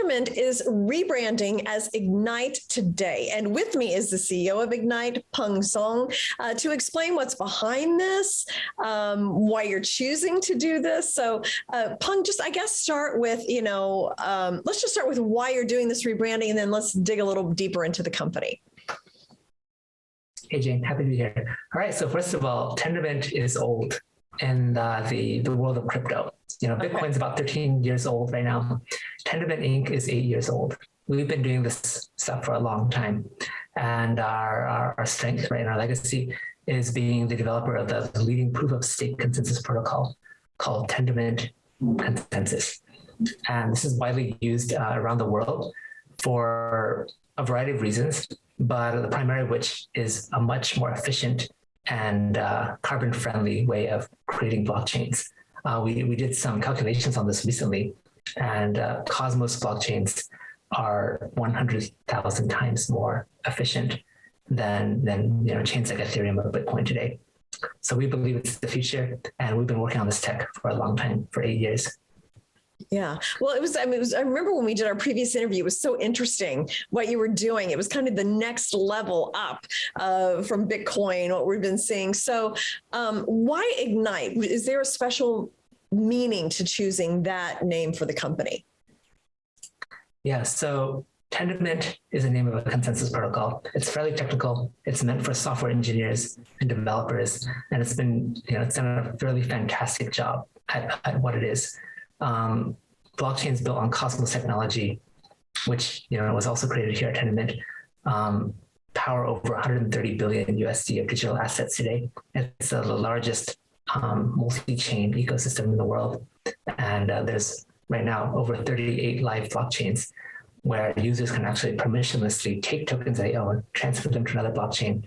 Tendermint is rebranding as Ignite today. And with me is the CEO of Ignite, Peng Zhong, to explain what's behind this, why you're choosing to do this. So Peng, just I guess start with, let's just start with why you're doing this rebranding, and then let's dig a little deeper into the company. Hey, Jane, happy to be here. All right, so first of all, Tendermint is old in the world of crypto. Bitcoin's about 13 years old right now. Tendermint Inc. is 8 years old. We've been doing this stuff for a long time. And our strength, right, and our legacy is being the developer of the leading proof of stake consensus protocol called Tendermint Consensus. And this is widely used around the world for a variety of reasons, but the primary of which is a much more efficient and carbon-friendly way of creating blockchains. We did some calculations on this recently, and Cosmos blockchains are 100,000 times more efficient than chains like Ethereum or Bitcoin today. So we believe it's the future, and we've been working on this tech for a long time, for 8 years. Yeah. Well, I remember when we did our previous interview, it was so interesting what you were doing. It was kind of the next level up from Bitcoin, what we've been seeing. So why Ignite? Is there a special meaning to choosing that name for the company? Yeah. So Tendermint is the name of a consensus protocol. It's fairly technical. It's meant for software engineers and developers. And it's been, it's done a fairly fantastic job at what it is. Blockchains built on Cosmos technology, which was also created here at Tendermint, power over 130 billion USD of digital assets today. It's the largest multi-chain ecosystem in the world, and there's right now over 38 live blockchains where users can actually permissionlessly take tokens they own, transfer them to another blockchain,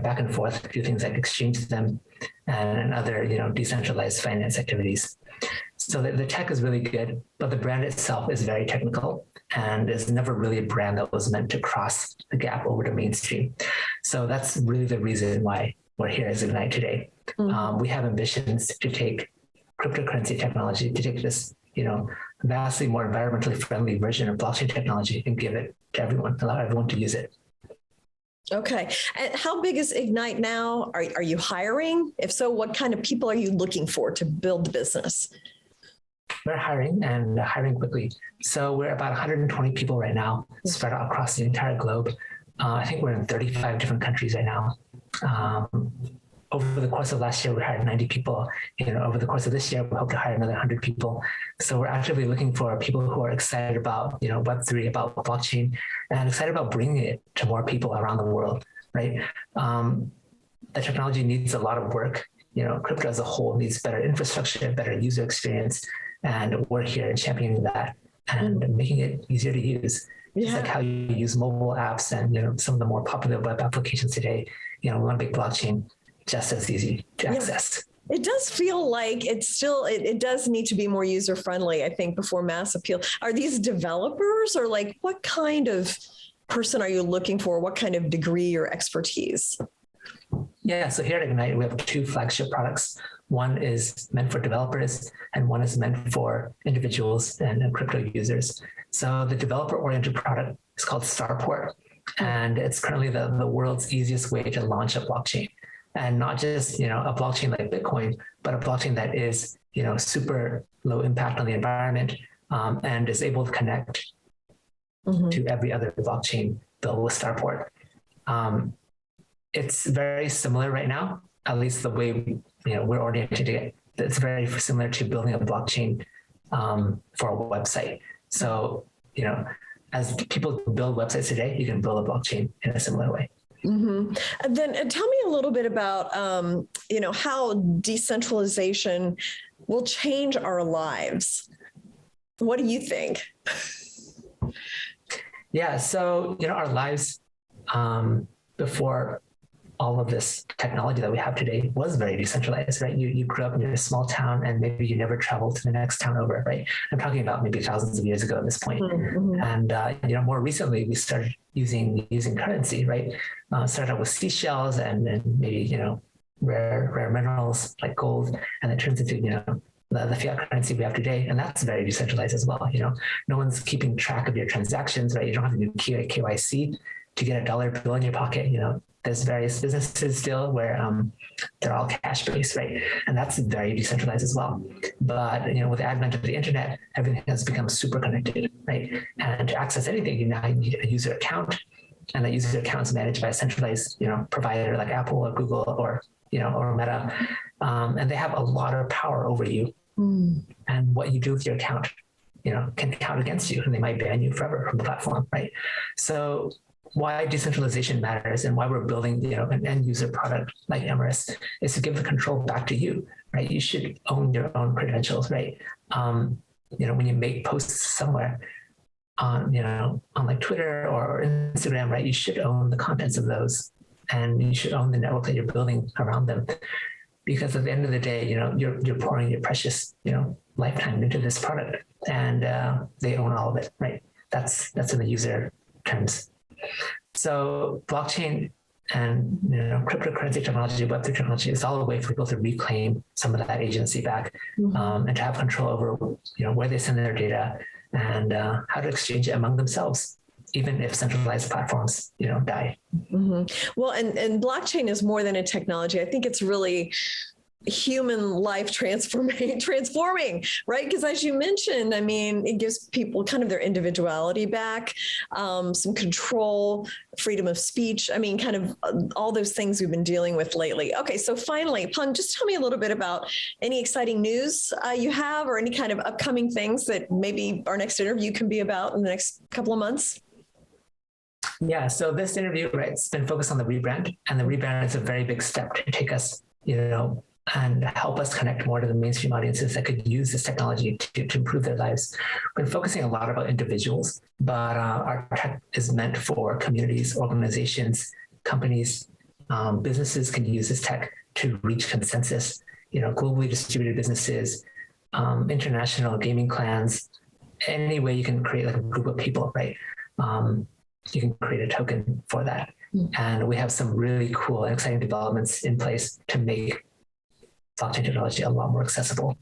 back and forth, do things like exchange them, and other decentralized finance activities. So the tech is really good, but the brand itself is very technical and is never really a brand that was meant to cross the gap over to mainstream. So that's really the reason why we're here as Ignite today. Mm-hmm. We have ambitions to take cryptocurrency technology, to take this, vastly more environmentally friendly version of blockchain technology and give it to everyone, allow everyone to use it. Okay. And how big is Ignite now? Are you hiring? If so, what kind of people are you looking for to build the business? We're hiring and hiring quickly. So we're about 120 people right now, spread out across the entire globe. I think we're in 35 different countries right now. Over the course of last year, we hired 90 people. Over the course of this year, we hope to hire another 100 people. So we're actively looking for people who are excited about, Web3, about blockchain, and excited about bringing it to more people around the world, right? The technology needs a lot of work. Crypto as a whole needs better infrastructure, better user experience, and we're here championing that and making it easier to use. Yeah. Just like how you use mobile apps and some of the more popular web applications today. We want to make blockchain just as easy to access. It does feel like it does need to be more user friendly, I think, before mass appeal. Are these developers, or like what kind of person are you looking for? What kind of degree or expertise? Yeah, so here at Ignite, we have two flagship products. One is meant for developers, and one is meant for individuals and crypto users. So the developer-oriented product is called Starport, and it's currently the world's easiest way to launch a blockchain. And not just, a blockchain like Bitcoin, but a blockchain that is, super low impact on the environment and is able to connect to every other blockchain built with Starport. It's very similar right now, at least the way we're oriented to it. It's very similar to building a blockchain for a website. So, as people build websites today, you can build a blockchain in a similar way. Mm-hmm. And then tell me a little bit about, how decentralization will change our lives. What do you think? Yeah, so, our lives before all of this technology that we have today was very decentralized, right? You grew up in a small town and maybe you never traveled to the next town over, right? I'm talking about maybe thousands of years ago at this point. Mm-hmm. And, more recently, we started using currency, right? Started out with seashells and maybe, rare minerals like gold, and it turns into, the fiat currency we have today, and that's very decentralized as well. No one's keeping track of your transactions, right? You don't have to do KYC to get a dollar bill in your pocket. There's various businesses still where they're all cash based, right? And that's very decentralized as well. But with the advent of the internet, everything has become super connected, right? And to access anything, you now need a user account, and that user account is managed by a centralized provider like Apple or Google or Meta, and they have a lot of power over you. And what you do with your account, can count against you, and they might ban you forever from the platform, right? So why decentralization matters and why we're building, an end user product like Emeris is to give the control back to you, right? You should own your own credentials, right? When you make posts somewhere on like Twitter or Instagram, right? You should own the contents of those, and you should own the network that you're building around them. Because at the end of the day, you're pouring your precious, lifetime into this product, and they own all of it, right? That's in the user terms. So blockchain and cryptocurrency technology, Web3 technology is all a way for people to reclaim some of that agency back, and to have control over where they send their data and how to exchange it among themselves, even if centralized platforms die. Well, and blockchain is more than a technology. I think it's really human life transforming, right? Because as you mentioned, it gives people kind of their individuality back, some control, freedom of speech. Kind of all those things we've been dealing with lately. Okay, so finally, Peng, just tell me a little bit about any exciting news you have, or any kind of upcoming things that maybe our next interview can be about in the next couple of months. Yeah, so this interview, right, it's been focused on the rebrand, and the rebrand is a very big step to take us, and help us connect more to the mainstream audiences that could use this technology to improve their lives. We've been focusing a lot about individuals, but our tech is meant for communities, organizations, companies, businesses can use this tech to reach consensus, globally distributed businesses, international gaming clans, any way you can create like a group of people, right? You can create a token for that. And we have some really cool and exciting developments in place to make blockchain technology a lot more accessible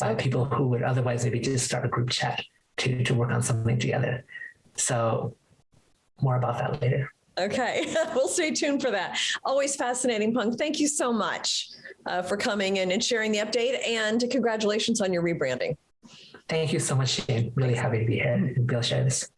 by people who would otherwise maybe just start a group chat to work on something together. So more about that later. Okay, we'll stay tuned for that. Always fascinating, Peng. Thank you so much for coming in and sharing the update, and congratulations on your rebranding. Thank you so much, Shane. Really happy to be here and be able to share this.